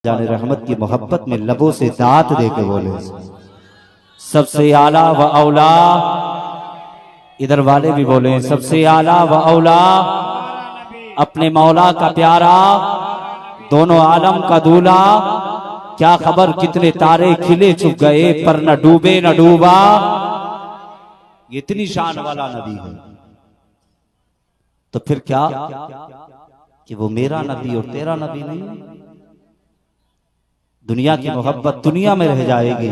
जाने रहमत की मोहब्बत में लबों से दांत दे के बोले, सबसे आला व औला। इधर वाले भी बोले, सबसे आला व औला अपने मौला का प्यारा, दोनों आलम का दूल्हा। क्या खबर कितने तारे खिले छुप गए, पर न डूबे न डूबा। ये इतनी शान वाला नबी है, तो फिर क्या कि वो मेरा नबी और तेरा नबी नहीं? दुनिया की मोहब्बत दुनिया में रह जाएगी,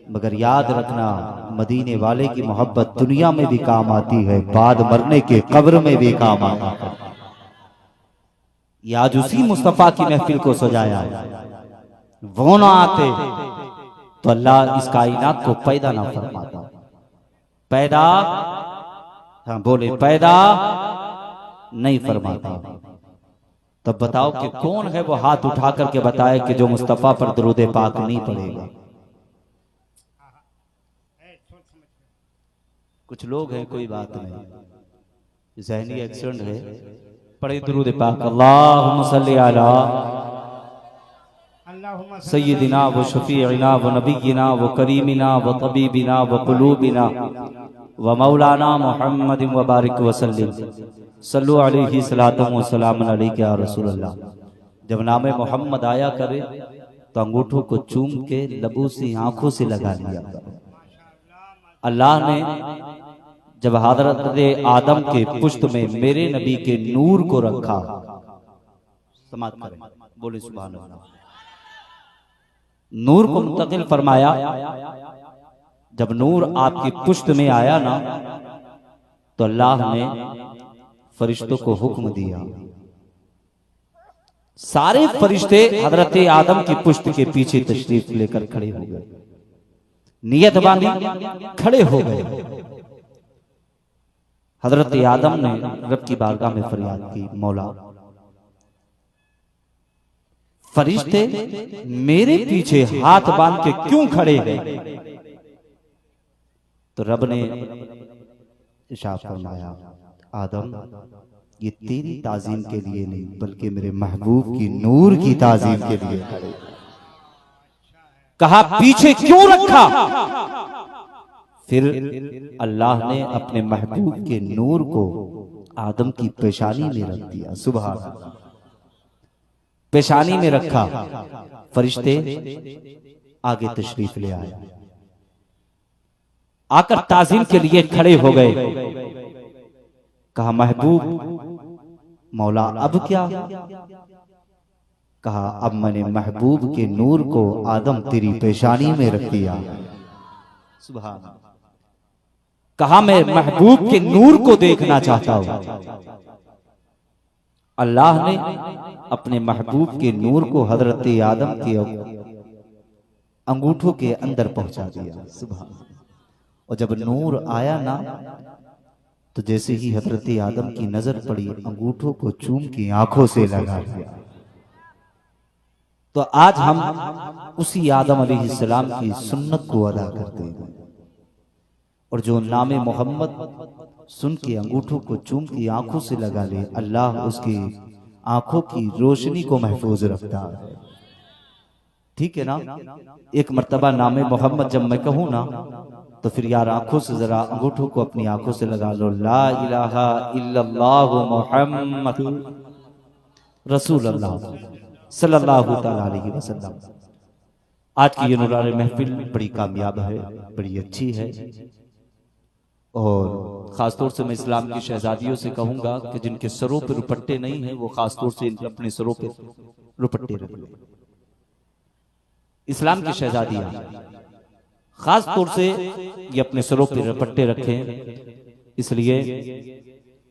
मगर याद रखना मदीने वाले की मोहब्बत दुनिया में भी काम आती है, बाद मरने के कब्र में भी काम आती है। ये आज उसी मुस्तफा की महफिल को सजाया है। वो ना आते तो अल्लाह इस कायनात को पैदा ना फरमाता। पैदा, हाँ बोले, पैदा नहीं फरमाता। तब बताओ कि कौन है वो हाथ उठा करके बताए कि जो मुस्तफा पर दुरूद पाक नहीं पड़ेगा? कुछ लोग हैं, कोई बात नहीं, ज़हनी एक्सीडेंट है, पढ़े दुरूद पाक। अल्लाहुम्मा सल्ली अला सय्यिदिना व शफीइना व नबीना व करीमिना व तबीबिना व कुलूबिना व मौलाना मुहम्मद व बारिक वसल्लिम सल्लु अलैहि सलातम व सलाम अलैका या रसूल अल्लाह। जब नामे मोहम्मद आया करे तो अंगूठों को चूम के लबों से आंखों से लगा लिया। अल्लाह ने जब हज़रत आदम के पुश्त में मेरे नबी के नूर को रखा, समात करें, बोले सुभान अल्लाह, नूर को मुंतकिल फरमाया। जब नूर आपकी पुश्त में आया ना, तो अल्लाह ने फरिश्तों को हुक्म दिया, सारे फरिश्ते हजरत आदम की पुश्त के पीछे तशरीफ लेकर खड़े हो गए, नियत बांधी खड़े हो गए। हजरत आदम ने रब की बारगाह में फरियाद की, मौला फरिश्ते मेरे पीछे हाथ बांध के क्यों खड़े हैं? तो रब ने इरशाद फरमाया, आदम ये तेरी ताजीम के लिए नहीं, बल्कि मेरे महबूब की नूर की ताजीम के लिए खड़े। कहा पीछे क्यों रखा? फिर अल्लाह ने अपने महबूब के नूर को आदम की पेशानी में रख दिया। सुभान अल्लाह, पेशानी में रखा। फरिश्ते आगे तशरीफ ले आए, आकर ताजीम के लिए खड़े हो गए। कहा महबूब मौला अब क्या? कहा अब मैंने महबूब के नूर को आदम तेरी पेशानी में रख दिया। सुभान अल्लाह। कहा मैं महबूब के नूर को देखना चाहता हूं। अल्लाह ने अपने महबूब के नूर को हजरत आदम के अंगूठों के अंदर पहुंचा दिया। सुभान अल्लाह। और जब नूर आया ना, तो जैसे ही हजरत आदम की नजर पड़ी, अंगूठों को चूम के आंखों से लगा दिया। तो आज हम उसी आदम अलैहिस्सलाम की सुन्नत को अदा करते हैं, और जो नामे मोहम्मद सुन के अंगूठों को चूम के आंखों से लगा ले, अल्लाह उसकी आंखों की रोशनी को महफूज रखता है। ठीक है ना? एक मर्तबा नामे मोहम्मद जब मैं कहूं ना, तो फिर यार आंखों से जरा अंगूठों को अपनी आंखों से लगा लो। ला इलाहा इल्लल्लाहु मुहम्मद रसूलुल्लाह सल्लल्लाहु तआला अलैहि वसल्लम। आज की ये नूरानी महफिल बड़ी कामयाब है, बड़ी अच्छी है, और खासतौर से मैं इस्लाम की शहजादियों से कहूंगा कि जिनके सरों पर रुपट्टे नहीं हैं, वो खासतौर से अपने सरों पर रुपट्टे रखें। इस्लाम की शहजादियां खास तौर से ये अपने सरों पर रपट्टे रखें, इसलिए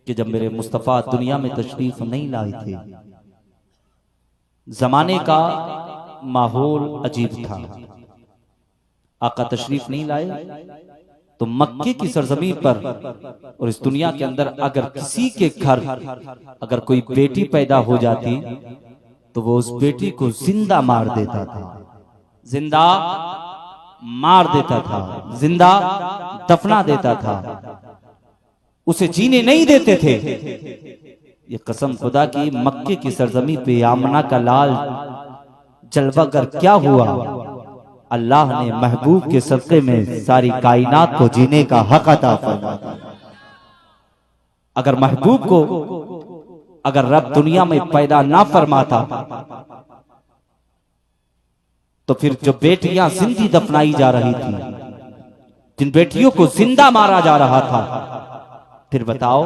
कि जब मेरे मुस्तफ़ा दुनिया में तशरीफ नहीं लाए थे, जमाने का माहौल अजीब था। आका तशरीफ नहीं लाए तो मक्के की सरजमीन पर और इस दुनिया के अंदर अगर किसी के घर अगर कोई बेटी पैदा हो जाती, तो वो उस बेटी को जिंदा मार देता था, जिंदा मार देता था, जिंदा दफना देता था, उसे जीने नहीं देते थे। ये कसम खुदा की, मक्के की सरजमी पे आमना का लाल जलवागर क्या हुआ? अल्लाह ने महबूब के सदक़े में सारी कायनात को जीने का हक अता फरमाया। अगर महबूब को अगर रब दुनिया में पैदा ना फरमाता तो फिर जो बेटियां जिंदी दफनाई जा रही थी, जिन बेटियों को जिंदा मारा जा रहा था, फिर बताओ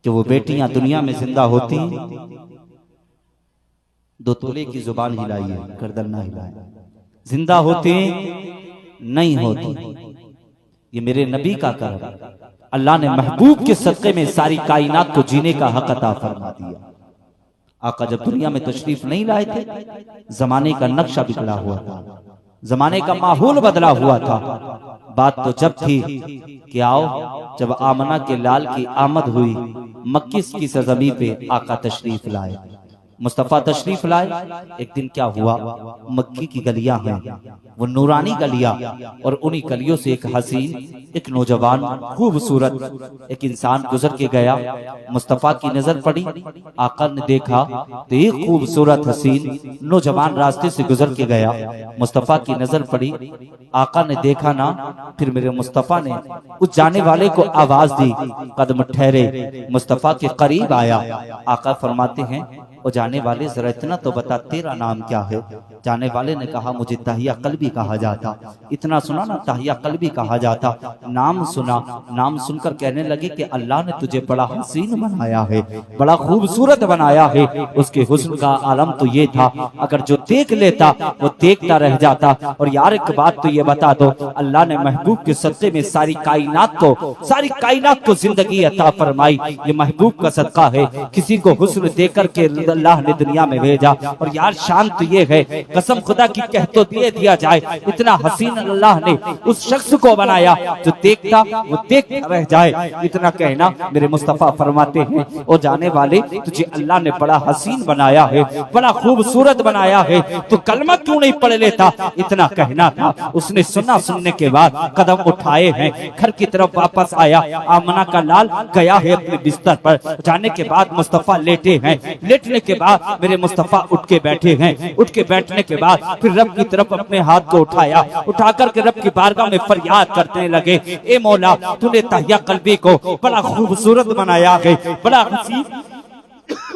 कि वो बेटियां दुनिया में जिंदा होती? 2 तोले की जुबान हिलाई है, गर्दन ना हिलाए। जिंदा होती? नहीं होती। ये मेरे नबी का करम, अल्लाह ने महबूब के सदक़े में सारी कायनात को जीने का हक अता फरमा दिया। आका जब दुनिया में तशरीफ नहीं लाए थे, जमाने का नक्शा बिगड़ा हुआ था, जमाने का माहौल बदला हुआ था। बात तो जब थी कि आओ, जब आमना के लाल की आमद हुई, मक्की की सरजमी पे आका तशरीफ लाए, मुस्तफ़ा तशरीफ लाए। एक दिन क्या हुआ, मक्की की गलियां हैं, वो नूरानी गलियां, और उन्हीं गलियों से एक हसीन, एक नौजवान खूबसूरत एक इंसान गुजर के गया। मुस्तफ़ा की नजर पड़ी, आका ने देखा तो एक खूबसूरत हसीन नौजवान रास्ते से गुजर के गया। मुस्तफ़ा की नजर पड़ी, आका ने देखा ना, फिर मेरे मुस्तफ़ा ने उस जाने वाले को आवाज दी, कदम ठहरे, मुस्तफ़ा के करीब आया। आका फरमाते हैं, वो जाने वाले जरा इतना तो बता, तेरा नाम क्या है? जाने वाले ने कहा, मुझे तहिया कल्बी कहा जाता। इतना सुना ना, तहिया कल्बी कहा जाता। नाम सुना, नाम सुनकर कहने लगे कि अल्लाह ने तुझे बड़ा हसीन बनाया है, बड़ा खूबसूरत बनाया है। उसके हुस्न का आलम तो ये था, अगर जो देख लेता वो देखता रह जाता। और यार एक बात तो ये बता दो, अल्लाह ने महबूब के सदक़े में सारी कायनात को जिंदगी अता फरमाई। ये महबूब का सदका है, किसी को हुस्न देकर के अल्लाह ने दुनिया में भेजा। और यार शान तो ये है, कसम खुदा की कह तो दिया जाए, इतना हसीन अल्लाह ने उस शख्स को बनाया जो देखता वो देखता रह जाए। इतना कहना मेरे मुस्तफ़ा फरमाते हैं, ओ जाने वाले, तुझे अल्लाह ने बड़ा हसीन बनाया है, बड़ा खूबसूरत बनाया है, तो कलमा क्यों नहीं पढ़ लेता? इतना कहना था। उसने सुना, सुनने के बाद कदम उठाए हैं, घर की तरफ वापस आया। आमना का लाल गया है अपने बिस्तर पर, जाने के बाद मुस्तफ़ा लेटे हैं। लेटने के बाद मेरे मुस्तफ़ा उठ के बैठे हैं। उठ के बैठने के बाद फिर रब की तरफ अपने हाथ को उठाया, उठाकर के रब की बारगाह में फरियाद करने लगे, ए मौला, तूने तहिया कल्बी को बड़ा खूबसूरत बनाया है,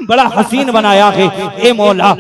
बड़ा हसीन बनाया है। ए मौला,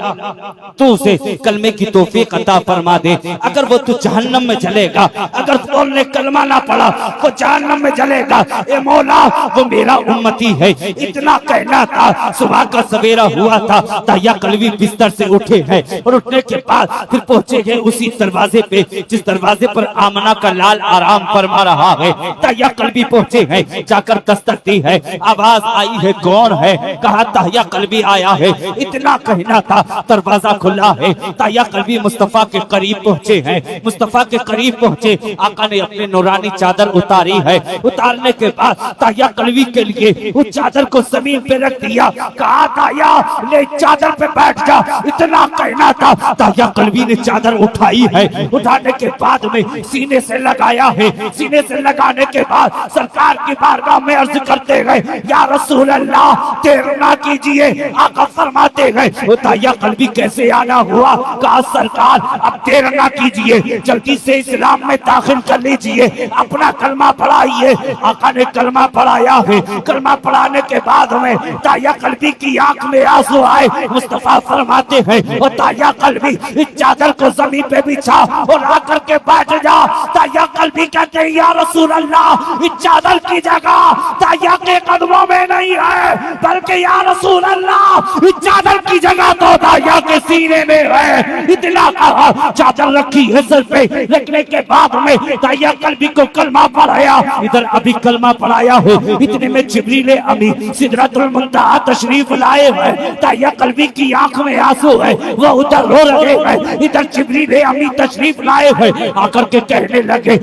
तू उसे कलमे की तौफीक अता फरमा दे। अगर वो तू जहन्नम में जलेगा, अगर उसने कलमा ना पढ़ा वो जहन्नम में जलेगा। ए मौला, वो मेरा उम्मती है। इतना कहना था। सुबह का सवेरा हुआ था, तहिया कल्बी बिस्तर से उठे हैं, और उठने के बाद फिर पहुंचे हैं उसी दरवाजे पे जिस दरवाजे पर आमना का लाल आराम फरमा रहा है। तहिया कल्बी पहुंचे हैं, जाकर दस्तक दी है, आवाज आई है, कौन है? कहा तहिया कल्बी आया है। इतना कहना था, दरवाजा खुला है। तहिया कल्बी मुस्तफ़ा के करीब पहुंचे हैं। मुस्तफ़ा के करीब पहुंचे, आका ने अपने नूरानी चादर उतारी है। उतारने के बाद तहिया कल्बी के लिए उस चादर को जमीन पे रख दिया। कहा तहिया ले चादर पे बैठ जा। इतना कहना था। तहिया कल्बी ने चादर उठाई है। उठाने के बाद में सीने से लगाया है। सीने से लगाने के बाद सरकार की बारगाह में अर्ज करते गए, या रसूल अल्लाह, देर ना कीजिए। आका फरमाते गए, तहिया कल्बी कैसे आना हुआ? कहा सरकार, अब देर ना कीजिए, जल्दी से इस्लाम में दाखिल कर लीजिए, अपना कलमा पढ़ाइए। आका ने कलमा पढ़ाया है। कलमा पढ़ाने के बाद में तहिया कल्बी की आंख में आंसू आए। मुस्तफ़ा फरमाते हैं, और तहिया कल्बी इस चादर को जमीन पे बिछा और आकर के बैठ जा। तहिया कल्बी कहते हैं, या रसूल अल्लाह, इस चादर की जगह तहिया के कदमों में नहीं है, बल्कि या रसूल अल्लाह, इस चादर की जगह तो तहिया के सीने में है। इतना कहा, चादर रखी है सर पे। रखने के बाद में तहिया कल्बी को कलमा पढ़ाया। इधर अभी कलमा पढ़ाया है, इतने में जिब्रील अमी सिदरतुल मुंतहा तशरीफ लाए हैं। तहिया कल्बी की आंख में आंसू है, वो उधर रो रहे हैं। इधर जिब्रील अमी तशरीफ लाए हैं। आकर के कहने लगे,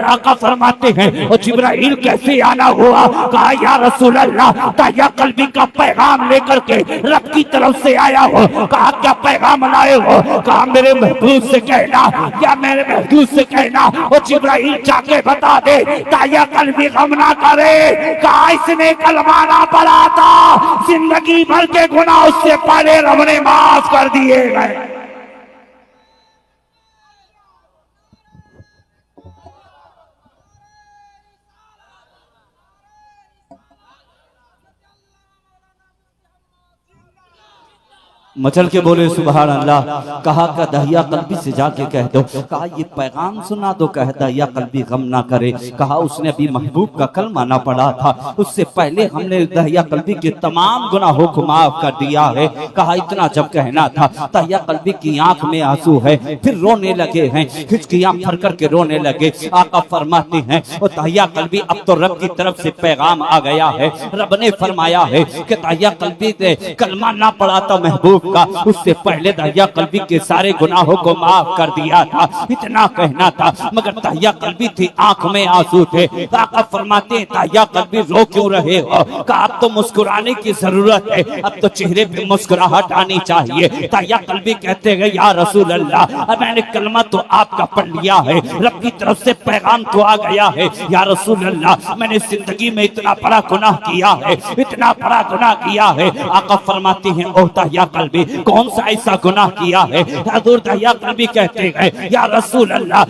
आका फरमाते हैं, और जिब्राइल कैसे आना हुआ? कहा, या रसूल अल्लाह, तहिया कल्बी का पैगाम ले लेकर के रब की तरफ से आया हो। कहा क्या पैगाम लाए हो? कहा मेरे महबूब से कहना, या मेरे महबूब से कहना वो जिब्राइल जाके बता दे ताया कल्बी गम ना करे। कहा इसने कलमा ना पढ़ा था, जिंदगी भर के गुनाह उससे पहले रब ने माफ कर दिए गए। मचल के बोले सुभान अल्लाह। कहा का दहिया कल्बी से जाके कह दो। कहा ये पैगाम सुना दो, कह दहिया कल्बी गम ना करे। कहा उसने अभी महबूब का कलमा ना पढ़ा था, उससे पहले हमने दहिया कल्बी के तमाम गुनाहों को माफ कर दिया है। कहा इतना जब कहना था, दहिया कल्बी की आंख में आंसू है, फिर रोने लगे हैं, हिचकियां भर करके रोने लगे। आका फरमाते हैं वो दहिया कल्बी अब तो रब की तरफ से पैगाम आ गया है। रब ने फरमाया है कि दहिया कल्बी ने कलमा ना पढ़ा था महबूब का, उससे पहले दहिया कल्बी के सारे गुनाहों को माफ कर दिया था। इतना कहना था, मगर दहिया कल्बी थी आंख में आंसू थे। आका फरमाते हैं दहिया कल्बी रो क्यों रहे हो? कहा अब तो मुस्कुराने की जरूरत है, अब तो चेहरे पे मुस्कुराहट आनी चाहिए। दहिया कल्बी कहते हैं या रसूल अल्लाह, मैंने कलमा तो आपका पढ़ लिया है, रब की तरफ से पैगाम तो आ गया है। या रसूल अल्लाह मैंने जिंदगी में इतना बड़ा गुनाह किया है, इतना बड़ा गुनाह किया है। आका फरमाते हैं ओ दहिया कल्बी कौन सा ऐसा गुनाह किया है? हजूर दहिया कल्बी कहते हैं या रसूल अल्लाह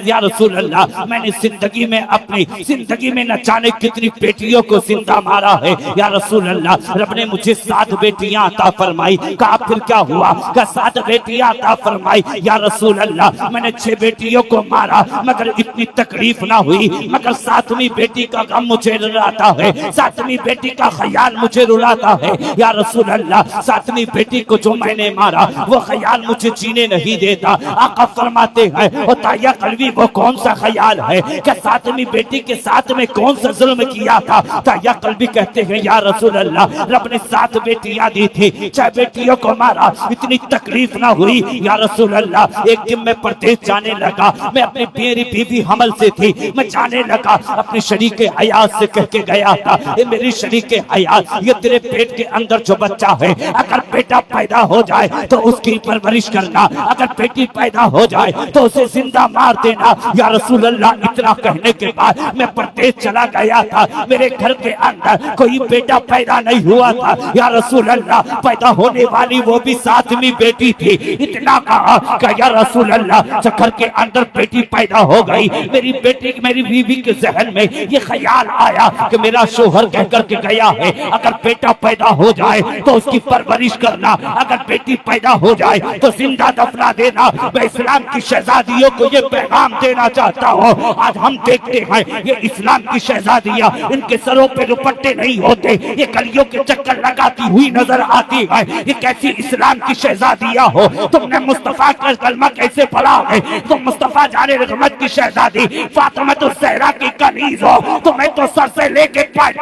या रसूल अल्लाह मैंने जिंदगी में अपनी जिंदगी में न जाने कितनी बेटियों को जिंदा मारा है। या रसूल अल्लाह रब ने मुझे 7 बेटियां अता फरमाई। कहा फिर क्या हुआ? कहा 7 बेटियां अता फरमाई। या रसूल अल्लाह मैंने 6 बेटियों को मारा, मगर इतनी तकलीफ ना हुई, मगर 7वीं बेटी का गम मुझे रुलाता है, 7वीं बेटी का ख्याल मुझे रुलाता है। या रसूल अल्लाह 7वीं बेटी को जो मैंने मारा वो ख्याल मुझे जीने नहीं देता। आका फरमाते हैं और दहिया कल्बी वो कौन सा ख्याल है कि 7वीं बेटी के साथ में कौन सा जुल्म किया था? दहिया कल्बी कहते हैं या रसूल अल्लाह रब ने 7 बेटियां दी थी, 6 बेटियों को मारा, इतनी तकलीफ ना हुई। या रसूल अल्लाह एक दिन मैं परदेश जाने लगा, मैं अपनी मेरी बीवी हमल से थी, मैं जाने लगा, अपने शरीके हयात से कह के गया था ये मेरी शरीके हयात, ये तेरे पेट के अंदर जो बच्चा है अगर बेटा पैदा हो जाए तो उसकी परवरिश करना, अगर बेटी पैदा हो जाए तो उसे जिंदा मार देना। या रसूल अल्लाह इतना कहने के बाद मैं परदेश चला गया था, मेरे घर के अंदर कोई बेटा पैदा नहीं हुआ था। या रसूल अल्लाह पैदा होने वाली वो भी 7वीं बेटी थी। इतना कहा कि या रसूल अल्लाह घर के अंदर बेटी पैदा हो गई, मेरी बेटी मेरी बीवी के जहन में ये ख्याल आया कि मेरा शोहर कह करके गया है अगर बेटा पैदा हो जाए तो उसकी परवरिश करना, अगर बेटी पैदा हो जाए तो जिंदा दफना देना। मैं इस्लाम की शहजादियों को ये पैगाम देना चाहता हूँ। आज हम देखते हैं ये इस्लाम की शहजादियाँ, इनके सरों पे दुपट्टे नहीं होते, ये गलियों के चक्कर लगाती हुई नजर आती है। ये कैसी इस्लाम की शहजादियाँ हो? तुमने मुस्तफा का कलमा कैसे पढ़ा है? तुम मुस्तफा जाने रहमत की शहजादी फातिमा तो सहरा की कनीज हो, तुम्हें तो सर से लेके पैर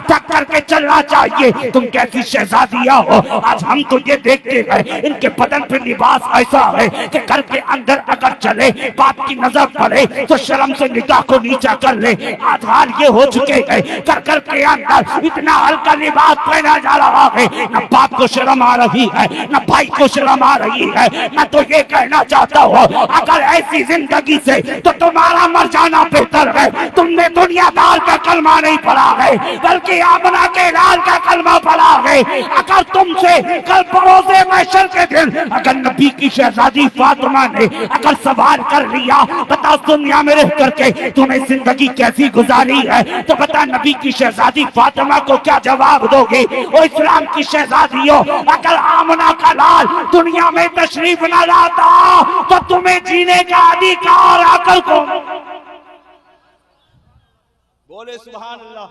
तक करके चलना चाहिए। तुम कैसी शहजादियाँ हो? आज हम तो ये देखते हैं इनके बदन पे लिबास ऐसा है कि घर के अंदर अगर चले बाप की नजर पड़े तो शर्म से निगाह को नीचा कर ले। आज हाल ये हो चुके हैं घर के अंदर इतना हल्का लिबास पहना जा रहा है, न बाप को शर्म आ रही है, न भाई को शर्म आ रही है। मैं तो ये कहना चाहता हूँ अगर ऐसी जिंदगी से तो तुम्हारा मर जाना बेहतर है। तुमने दुनियादार का कलमा नहीं पढ़ा है, बल्कि आमना के लाल का कलमा पढ़ा है। अगर तुमसे कल परोसे महशर के दिन अगर नबी की शहजादी फातिमा ने अगर सवाल कर लिया बता दुनिया में रह करके तूने जिंदगी कैसी गुजारी है, तो बता नबी की शहजादी फातिमा को क्या जवाब दोगे? ओ इस्लाम की शहजादियों, अगर आमना का लाल दुनिया में तशरीफ न लाता तो तुम्हें जीने का अधिकार अकल को बोले सुभान अल्लाह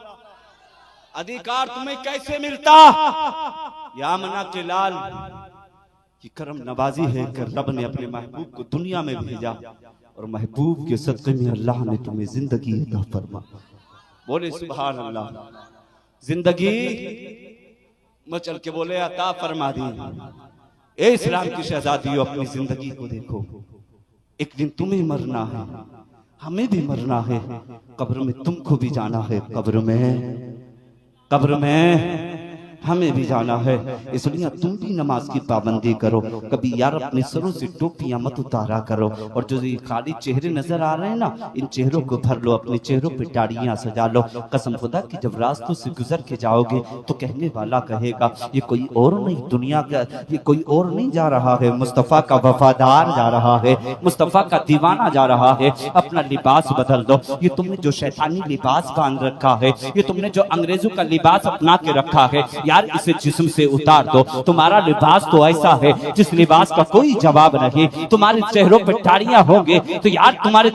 अधिकार तुम्हें कैसे मिलता? यामना के लाल की करम नवाजी है कि रब ने अपने महबूब को दुनिया में भेजा और महबूब के सदक़े में अल्लाह ने तुम्हें जिंदगी अता फरमा। बोले सुभान अल्लाह। जिंदगी मचल के बोले अता फरमा दी। ए इस्लाम की शहजादियों, अपनी जिंदगी को देखो, एक दिन तुम्हें मरना है, हमें भी मरना है, कब्र में तुमको भी जाना है। कब्र में हमें भी जाना है, इसलिए तुम भी नमाज की पाबंदी करो। कभी यार अपने सरों से टोपियां मत उतारा करो, और जो ये खाली चेहरे नजर आ रहे हैं ना, इन चेहरों को भर लो, अपने चेहरों पे टाड़ियां सजा लो। कसम खुदा की जब रास्तों से गुजर के जाओगे तो कहने वाला कहेगा ये कोई और नहीं, दुनिया का ये कोई और नहीं जा रहा है, मुस्तफा का वफादार जा रहा है, मुस्तफा का दीवाना जा रहा है। अपना लिबास बदल दो। ये तुमने जो शैतानी लिबास बांध रखा है, ये तुमने जो अंग्रेजों का लिबास अपना के रखा है, यार इसे जिस्म से उतार दो। तुम्हारा लिबास तो ऐसा है जिस लिबास का कोई जवाब नहीं। तुम्हारे चेहरों पर टाड़ियां होंगे तो यार तुम्हारे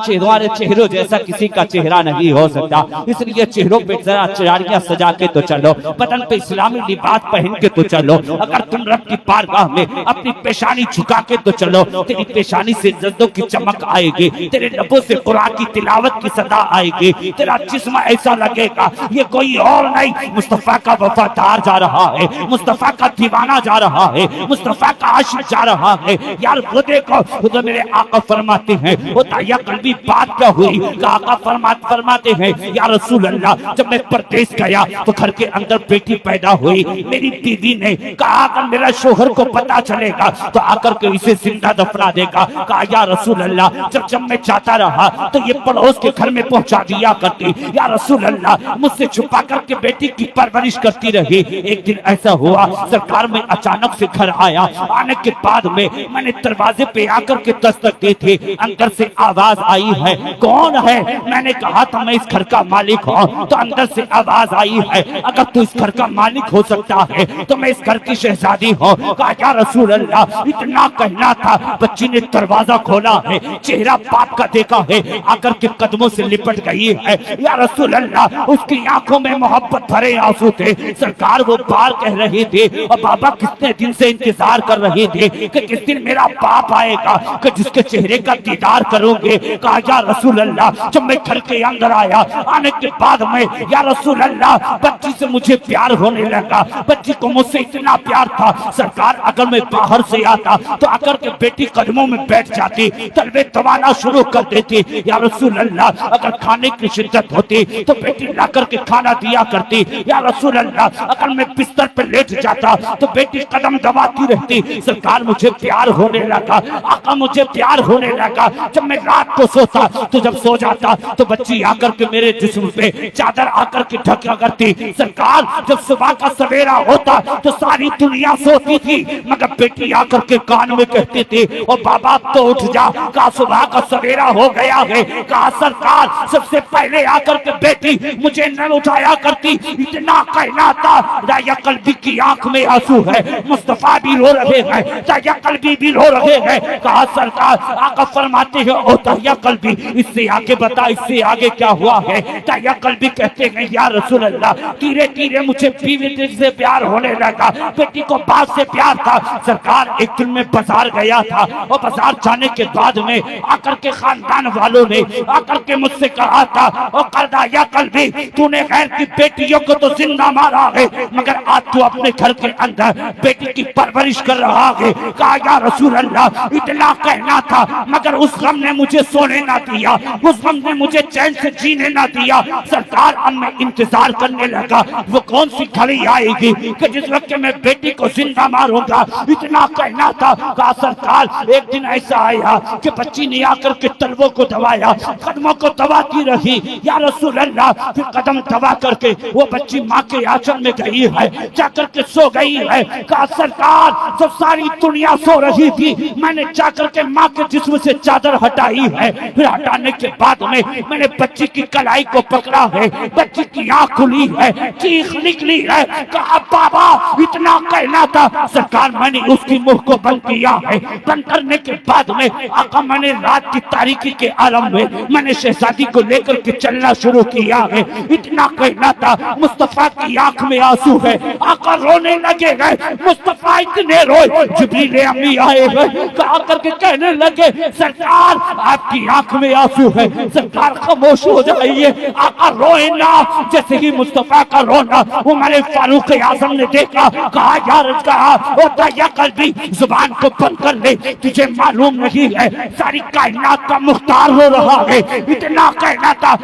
चेहरों जैसा किसी का चेहरा नहीं हो सकता। इसलिए चेहरों पे जरा टाड़ियां सजा के तो चलो, बदन पे इस्लामी लिबास पहन के तो चलो। अगर तुम रब की बारगाह में अपनी पेशानी झुका के तो चलो, तेरी पेशानी से जज्दों की चमक आएगी, तेरे लबों से कुरान की तिलावत की सदा आएगी, तेरा जिस्म ऐसा लगेगा ये कोई और नहीं, मुस्तफा का वफादार जा रहा है, मुस्तफा का दीवाना जा रहा है, मुस्तफा का आशिक जा रहा है। यार वो देखो, खुद मेरे आका फरमाते हैं, वो ताया कल्बी बात क्या हुई, आका फरमाते हैं या रसूल अल्लाह, जब मैं परदेश गया तो घर के अंदर बेटी पैदा हुई। मेरी बीवी ने कहा अगर मेरा शोहर को पता चलेगा तो आकर के इसे जिंदा दफना देगा। कहा या रसूल अल्लाह, जब मैं चाहता रहा तो ये पड़ोस के घर में पहुंचा दिया करती। या रसूल अल्लाह, मुझसे छुपा करके बेटी की परवरिश करती रही। एक दिन ऐसा हुआ, सरकार में अचानक से घर आया। आने के बाद में मैंने दरवाजे पे आकर के दस्तक दी थी। अंदर से आवाज आई है, कौन है? मैंने कहा था मैं इस घर का मालिक हूँ। तो अंदर से आवाज आई है, अगर तू इस घर का मालिक हो सकता है तो मैं इस घर की शहजादी हूँ। कहा या रसूल अल्लाह, इतना कहना था, बच्ची ने दरवाजा खोला है, चेहरा बाप का देखा है, आकर के कदमों से लिपट गई है। या रसूल अल्लाह, उसकी आंखों में मोहब्बत भरे आंसू थे। सरकार वो बार कह रही थी और बाबा कितने दिन से इंतजार कर रहे थे कि किस दिन मेरा बाप आएगा कि जिसके चेहरे का दीदार करोगे। कहा या रसूल अल्लाह, जब मैं घर के अंदर आया, आने के बाद में या रसूल अल्लाह, बच्ची से मुझे प्यार होने लगा। बच्ची को मुझसे इतना प्यार था, सरकार अगर मैं बाहर से आता तो आकर के बेटी कदमों में बैठ जाती, तलबे दबाना शुरू कर देती। या रसूल अल्लाह, अगर खाने की शिद्दत होती तो बेटी ला करके खाना दिया करती। या रसूल अल्लाह, अगर मैं बिस्तर पर लेट जाता तो बेटी कदम दबाती रहती। सरकार मुझे प्यार होने लगा, आका मुझे प्यार होने लगा। जब मैं रात को सोता तो जब सो जाता तो बच्ची आकर के मेरे जिस्म पे चादर आकर के ढका करती। सरकार जब सुबह का सवेरा होता तो सारी दुनिया सोती थी, मगर बेटी आकर के कान में कहती थी ओ बाबा तो उठ जा, कहा सुबह का सवेरा हो गया है। कहा सरकार सबसे पहले आकर के बेटी मुझे न उठाया करती। इतना कहना था, राया कल्बी की आंख में आंसू है, मुस्तफा भी रो रहे हैं, राया कल्बी भी रो रहे हैं। कहा सरकार, आका फरमाते हैं ओ ताया कल्बी, इससे आगे बता, इससे आगे क्या हुआ है? ताया कल्बी कहते हैं या रसूल अल्लाह, धीरे धीरे मुझे बीवी से प्यार होने लगा, बेटी को बाप से प्यार था। सरकार एक दिन में बाजार गया था और बाजार जाने के बाद में आकर के खानदान वालों ने आकर के मुझसे कहा था और करदा या कल्बी, तूने गैर की बेटियों को तो जिंदा मारा है, मगर आज तू अपने घर के अंदर बेटी की परवरिश कर रहा है। कहा या रसूल अल्लाह, इतना कहना था, मगर उस गम ने मुझे सोने ना दिया, उस गम ने मुझे चैन से जीने ना दिया। सरकार अब मैं इंतजार करने लगा, वो कौन सी घड़ी आएगी कि जिस वक्त मैं बेटी को जिंदा मारूंगा। इतना कहना था। कहा सरकार एक दिन ऐसा आया कि बच्ची ने आकर के तलवों को दबाया, कदमों को दबाती रही। या रसूल अल्लाह, फिर कदम दबा करके वो बच्ची माँ के आंचल में गई है, जाकर के सो गई है। कहा सरकार जब सारी दुनिया सो रही थी, मैंने जाकर के माँ के जिस्म से चादर हटाई है। फिर हटाने के बाद में मैंने बच्ची की कलाई को पकड़ा है, बच्ची की आंख खुली है, चीख निकली है। कहा बाबा, इतना कहना था। सरकार मैंने उसकी मुंह को बंद किया है। बंद करने के बाद में आका मैंने रात की तारीकी के आलम में मैंने शहजादी को लेकर के चलना शुरू किया है। इतना कहना था। मुस्तफा की आंख में आंसू है, आका रोने लगे गए। मुस्तफा इतने रोए, जिब्रील अम्मी आए गए, कहा करके कहने लगे सरकार आपकी आंख में आंसू है, सरकार खामोश हो जाइए, आका रोए ना। जैसे ही मुस्तफा का रोना उमर फारूक आजम ने देखा, कहा यार, कहा ओ ताया कल्बी जुबान को बंद कर ले, तुझे मालूम नहीं है सारी कायनात का मुख्तार हो रहा है। इतना कहना था।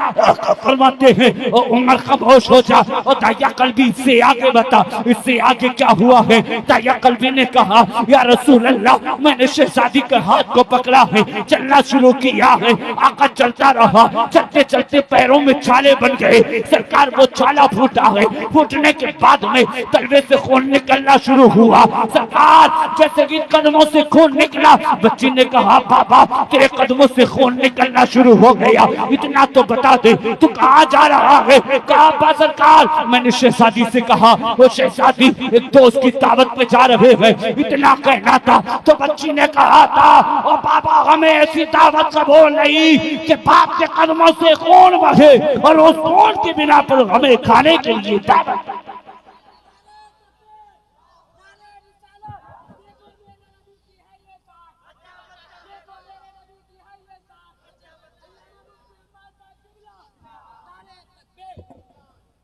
फरमाते हैं उमर खामोश हो जा, और ताया कल्बी से आगे आगे बता, इससे आगे क्या हुआ है? दाहिया कल्बी ने कहा, या रसूल अल्लाह, मैंने शहजादी के हाथ को पकड़ा है, चलना शुरू किया है। आका चलता रहा, चलते चलते पैरों में छाले बन गए। सरकार वो छाला फूटा है, फूटने के बाद में तलवे से खून निकलना शुरू हुआ। सरकार जैसे कि कदमों से खून निकला, बच्ची ने कहा, बाबा तेरे कदमों से खून निकलना शुरू हो गया, इतना तो बता दे तू कहाँ जा रहा है? कहा, सरकार मैंने शहजादी से कहा, वो शहजादी एक दोस्त की दावत पे जा रहे हैं, इतना कहना था। तो बच्ची ने कहा था, ओ बाबा हमें ऐसी दावत कबूल नहीं कि बाप के कदमों से खून बहे और उस खून की बिना पर हमें खाने के लिए दावत।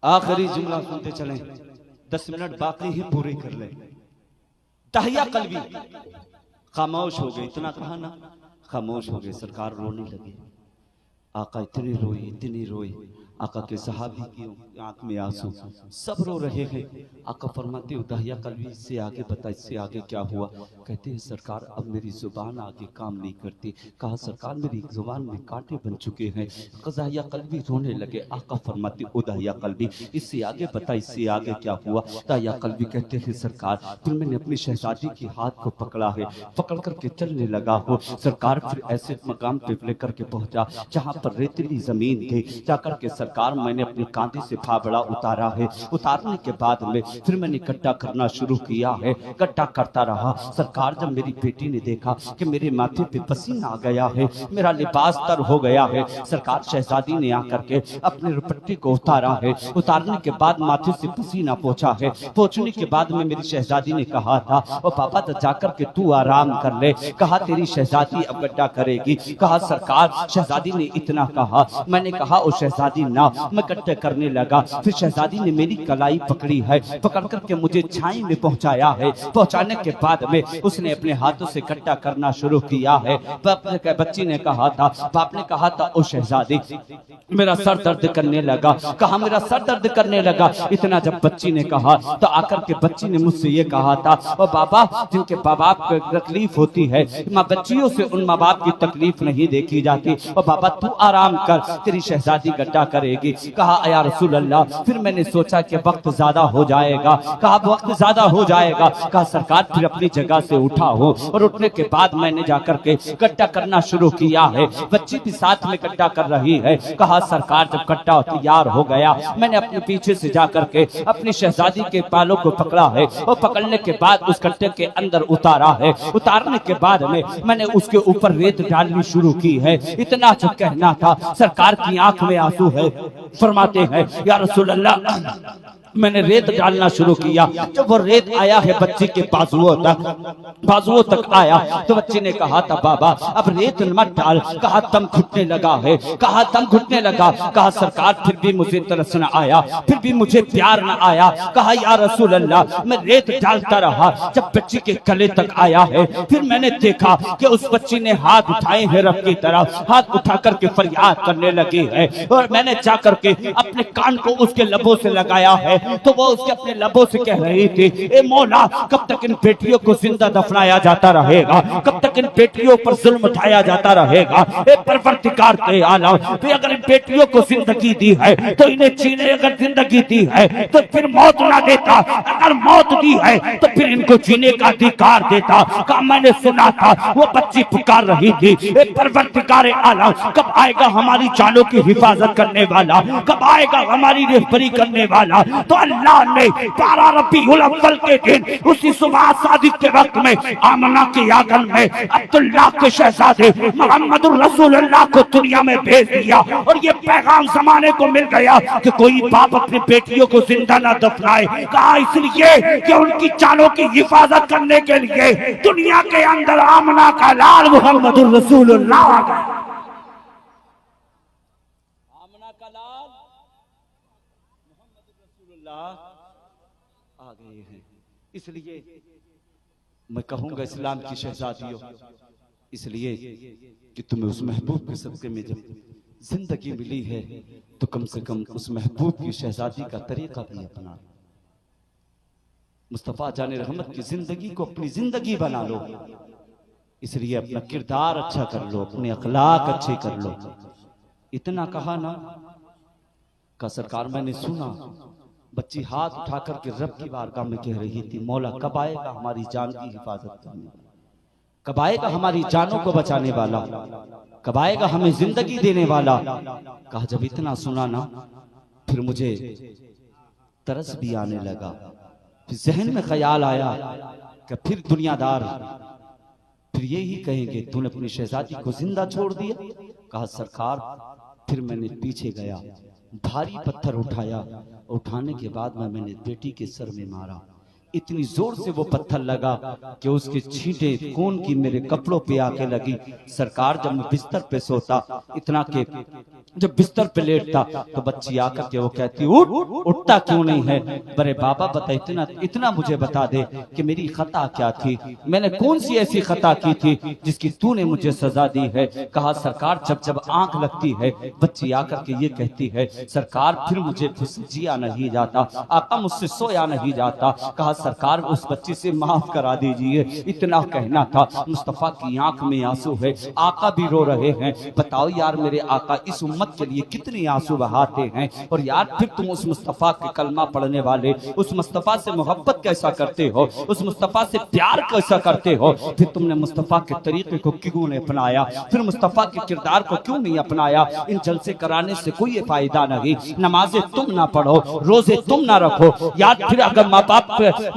आखिरी जुमला सुनते चलें, 10 मिनट बाकी ही पूरे कर ले। दाहिया कल्बी खामोश हो गए, इतना कहा ना, खामोश हो गए। सरकार रोने लगे। आका इतनी रोई, आका के सहाबी की आंख में आंसू, सब रो रहे हैं। आका फरमाते हो, दाहिया कल्बी से आगे बता, इससे आगे क्या हुआ? कहते हैं, सरकार अब मेरी जुबान आगे काम नहीं करती। कहा, सरकार मेरी जुबान में कांटे बन चुके हैं। दाहिया कल्बी रोने लगे। आका फरमाते, ओ दाहिया कल्बी, इससे आगे बता, इससे आगे क्या हुआ? दाहिया कल्बी कहते हैं, सरकार फिर मैंने अपनी शहजादी के हाथ को पकड़ा है, पकड़ करके चलने लगा हो। सरकार फिर ऐसे मकाम पे लेकर के पहुंचा जहाँ पर रेतीली जमीन थी। जाकर के सरकार मैंने अपने कांधे से फावड़ा उतारा है। उतारने के बाद में फिर मैंने गड्ढा करना शुरू किया है। गड्ढा करता रहा। सरकार जब मेरी बेटी ने देखा कि मेरे माथे पे पसीना आ गया है, मेरा लिबास तर हो गया है, सरकार शहजादी ने आकर के अपने रुपट्टी को उतारा है। उतारने के बाद माथे से पसीना पोंछा है। पोंछने के बाद में मेरी शहजादी ने कहा था, ओ पापा तो जाकर के तू आराम कर ले। कहा, तेरी शहजादी अब गड्ढा करेगी। कहा, सरकार शहजादी ने इतना कहा। मैंने कहा, ओ शहजादी ना, मैं गड्ढे करने लगा। फिर शहजादी ने मेरी कलाई पकड़ी है, पकड़ करके मुझे छाई में पहुंचाया है। पहुंचाने के बाद में उसने अपने हाथों से गड्ढा करना शुरू किया है। बच्ची ने कहा था, बाप ने कहा था, ओ शहजादी मेरा सर दर्द करने लगा। कहा, मेरा सर दर्द करने लगा। इतना जब बच्ची ने कहा तो आकर के बच्ची ने मुझसे ये कहा था, ओ बाबा जिनके माँ बाप को तकलीफ होती है, माँ बच्चियों से उन माँ बाप की तकलीफ नहीं देखी जाती। ओ बाबा तू आराम कर, तेरी शहजादी गड्ढा करेगी। कहा, या रसूल अल्लाह, फिर मैंने सोचा कि वक्त ज्यादा हो जाएगा। कहा, वक्त ज्यादा हो जाएगा। कहा, सरकार फिर अपनी जगह से उठा हो और उठने के बाद मैंने जाकर के गड्ढा करना शुरू किया है। बच्ची भी साथ में गड्ढा कर रही है। कहा, सरकार जब गड्ढा तैयार हो गया, मैंने अपने पीछे से जाकर के अपनी शहजादी के बालों को पकड़ा है और पकड़ने के बाद उस गड्ढे के अंदर उतारा है। उतारने के बाद में मैंने उसके ऊपर रेत डालनी शुरू की है। इतना जो कहना था, सरकार की आंख में आंसू है। फरमाते हैं, या रसूल अल्लाह, मैंने रेत डालना शुरू किया। जब वो रेत आया है बच्ची के बाजुओं तक आया तो बच्ची ने कहा था, बाबा अब रेत मत डाल। कहा, दम घुटने लगा है। कहा, दम घुटने लगा। कहा, सरकार फिर भी मुझे तरस न आया, फिर भी मुझे प्यार न आया। कहा, या रसूल अल्लाह, मैं रेत डालता रहा। जब बच्ची के गले तक आया है, फिर मैंने देखा कि उस बच्ची ने हाथ उठाए हैं रब की तरफ, हाथ उठा करके फरियाद करने लगी है। और मैंने जाकर के अपने कान को उसके लबों से लगाया है तो वो उसके अपने लबों से कह रही थी, ए मौला कब तक इन बेटियों को जिंदा दफनाया जाता रहेगा? कब तक इन बेटियों पर जुल्म उठाया जाता रहेगा? ए परवरदिगार के आलम, तो अगर इन बेटियों को जिंदगी दी है तो इन्हें जीने, अगर जिंदगी दी है तो फिर मौत ना देता, अगर मौत दी है तो फिर इनको जीने का अधिकार देता। कहा, मैंने सुना था वो बच्ची पुकार रही थी, ए परवरदिगार आलम कब आएगा हमारी जानों की हिफाजत करने वाला? कब आएगा हमारी रहबरी करने वाला? तो अल्लाह ने 12 रबीउल अव्वल के दिन उसी सुबह सादिक के वक्त में आमना के आंगन में अब्दुल्लाह के शहजादे मोहम्मद रसूलुल्लाह को दुनिया में भेज दिया। और ये पैगाम जमाने को मिल गया कि कोई बाप अपनी बेटियों को जिंदा ना दफनाए। कहा, इसलिए कि उनकी जानों की हिफाजत करने के लिए दुनिया के अंदर आमना का लाल मोहम्मद रसूलुल्लाह आ गया। आमना का लाल आ गए हैं। इसलिए मैं कहूंगा इस्लाम की शहजादियों, इसलिए कि तुम्हें उस महबूब के सदक़े में जब जिंदगी मिली है तो कम से कम उस महबूब की शहजादी का तरीका भी अपना। मुस्तफ़ा जाने रहमत की जिंदगी को अपनी जिंदगी बना लो, इसलिए अपना किरदार अच्छा कर लो, अपने अखलाक अच्छे कर लो। इतना कहा ना का सरकार, मैंने सुना बच्ची हाथ उठा करके रब की बारगाह में कह रही थी, मौला कब आएगा हमारी जान की हिफाजत करने, कब आएगा हमारी जानों को बचाने वाला, कब आएगा हमें जिंदगी देने वाला। कहा जब इतना सुना ना, फिर मुझे तरस भी आने लगा, फिर जहन में ख्याल आया कि फिर दुनियादार फिर यही कहेंगे तूने अपनी शहजादी को जिंदा छोड़ दिया। कहा सरकार, फिर मैंने पीछे गया, भारी पत्थर उठाया, उठाने के बाद मैंने बेटी के सर में मारा। इतनी जोर से वो पत्थर लगा कि उसके छींटे खून की मेरे कपड़ों पे आके लगी। सरकार जब मैं बिस्तर पे सोता, इतना के जब बिस्तर पे लेटता तो बच्ची आकर के वो कहती उठ, उठता क्यों नहीं है? बड़े बाबा बता, इतना मुझे बता दे कि मेरी खता क्या थी, मैंने कौन सी ऐसी खता की थी जिसकी तूने मुझे सजा दी है। कहा सरकार, जब जब आंख लगती है बच्ची आकर के ये कहती है सरकार फिर मुझे जिया नहीं जाता, आका मुझसे सोया नहीं जाता। कहा सरकार उस बच्ची से माफ करा दीजिए। इतना कहना था, मुस्तफा की आंख में आंसू है, आका भी रो रहे हैं। बताओ यार मेरे आका इस उम्मत के लिए कितने आंसू बहाते हैं, और यार फिर तुम उस मुस्तफा के कलमा पढ़ने वाले, उस मुस्तफा से मोहब्बत कैसा करते हो, उस मुस्तफा से प्यार कैसा करते हो, फिर तुमने मुस्तफा के तरीके को क्यों नहीं अपनाया, फिर मुस्तफा के किरदार को क्यों नहीं अपनाया। इन जलसे कराने से कोई फायदा नहीं, नमाजें तुम ना पढ़ो, रोजे तुम ना रखो, यार फिर अगर माँ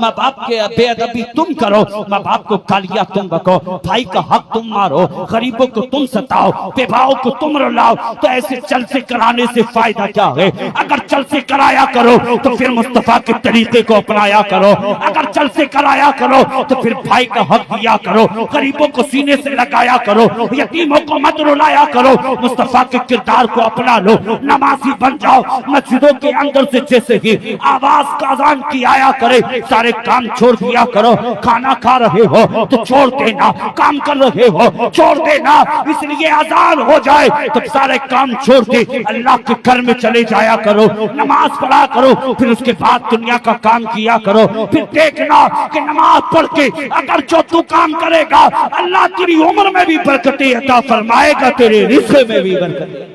बाप के बेअदबी तुम करो, माँ बाप को गालियां तुम बको, भाई का हक तुम मारो, गरीबों को तुम सताओ, बेवाओं को तुम रुलाओ, तो ऐसे जलसे कराने से फायदा क्या है? अगर जलसे कराया करो तो फिर मुस्तफा के तरीके को अपनाया करो, अगर जलसे कराया करो तो फिर भाई का हक दिया करो, गरीबों को सीने से लगाया करो, यतीमों को मत रुलाया करो, मुस्तफा के किरदार को अपना लो, नमाजी बन जाओ। मस्जिदों के अंदर से जैसे ही आवाज का अजान की आया करे, सारे काम छोड़ दिया करो। खाना खा रहे हो तो छोड़ देना, काम कर रहे हो छोड़ देना, इसलिए अजान हो जाए तो सारे काम छोड़ के अल्लाह के घर में चले जाया करो, नमाज पढ़ा करो, फिर उसके बाद दुनिया का काम किया करो। फिर देखना कि नमाज पढ़ के अगर जो तू काम करेगा, अल्लाह तेरी उम्र में भी बरकतें अता फरमाएगा, तेरे रिज़्क़ में भी बरकतें।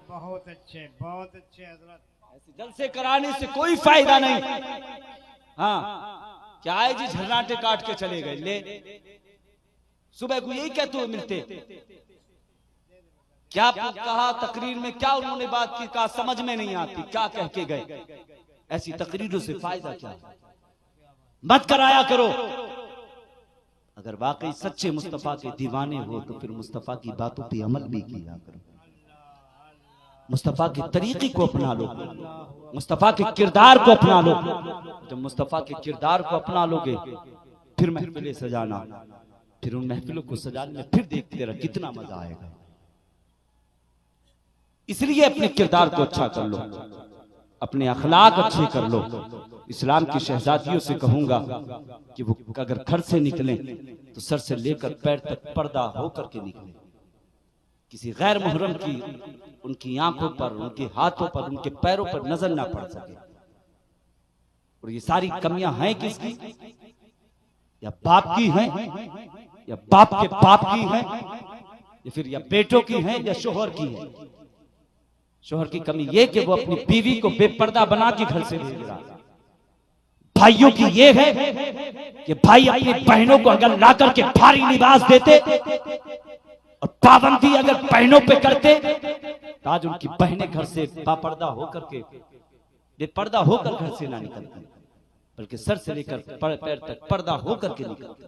बहुत अच्छे, बहुत अच्छे हजरत। जलसे कराने से कोई फायदा नहीं। हाँ क्या है जी, झरनाटे काट के चले गए, ले सुबह को यही कहते हुए मिलते, क्या कहा तकरीर में, क्या उन्होंने बात की, कहा समझ में नहीं आती, क्या कह के गए। ऐसी तकरीरों से फायदा क्या? मत कराया करो। अगर वाकई सच्चे मुस्तफा के दीवाने हो तो फिर मुस्तफा की बातों पे अमल भी किया करो, मुस्तफा के तरीके को अपना लो, मुस्तफा के किरदार को अपना लो। जब मुस्तफा के किरदार को अपना लोगे फिर महफिलें सजाना, फिर उन महफिलों को सजाने में फिर देखते रह कितना मजा आएगा। इसलिए अपने किरदार को अच्छा कर लो, अपने अखलाक अच्छे कर लो। इस्लाम की शहजादियों से कहूंगा कि वो अगर घर से निकलें तो सर से लेकर पैर तक पर्दा होकर के निकलें, किसी गैर मुहर्रम की उनकी आंखों पर, उनके हाथों पर, उनके पैरों पर नजर ना पड़ सके। और ये सारी कमियां हैं किसकी? या बाप की हैं, या बाप के बाप की हैं, या फिर या बेटों की हैं, या शोहर की है। शोहर की कमी ये कि वो अपनी बीवी को बेपर्दा बना के घर से भेज रहा है। भाइयों की ये है कि भाई अपनी बहनों को अगर ला करके भारी लिबास देते और पाबंदी अगर बहनों पे करते तो आज उनकी बहनें घर से बापर्दा होकर के, बेपर्दा होकर घर से ना निकलती, बल्कि सर से लेकर पैर तक पर्दा होकर के निकलती।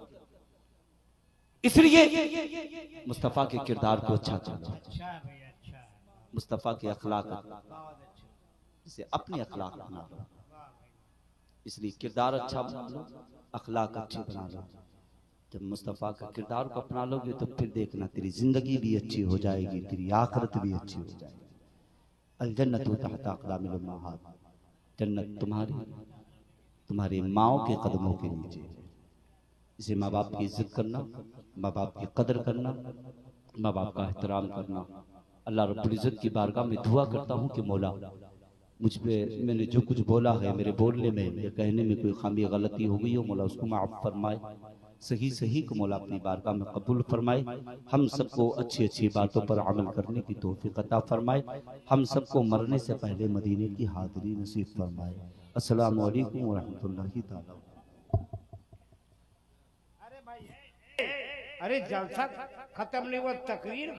इसलिए मुस्तफा के किरदार को अच्छा करो, मुस्तफा के अखलाक इसे अपने अखलाक बना लो। इसलिए किरदार अच्छा बना लो, अखलाक अच्छे बना लो। जब मुस्तफा का किरदार को अपना लोगे तो फिर देखना तेरी जिंदगी भी अच्छी हो जाएगी, तेरी आखिरत भी अच्छी हो जाएगी। अल जन्नतु तहत अक़दामिल उम्महात, जन्नत तुम्हारी माओ के कदमों के नीचे। इसे माँ बाप की इज्जत करना, माँ बाप की कदर करना, माँ बाप का एहतराम करना। अल्लाह रब्बुल इज्जत की बारगाह में दुआ करता हूँ कि मौला मुझ पे मैंने जो कुछ बोला है, मेरे बोलने में या कहने में कोई खामी गलती हो गई हो, मौला उसको माफ़ फरमाए। सही सही को मौला अपनी बारगाह में कबूल फरमाए। हम सबको अच्छी अच्छी बातों पर अमल करने की तौफीक अता फरमाए। हम सबको मरने से पहले मदीने की हाज़िरी नसीब फरमाए। अस्सलामु अलैकुम व रहमतुल्लाहि ताला। अरे जलसा खत्म नहीं हुआ, तकरीर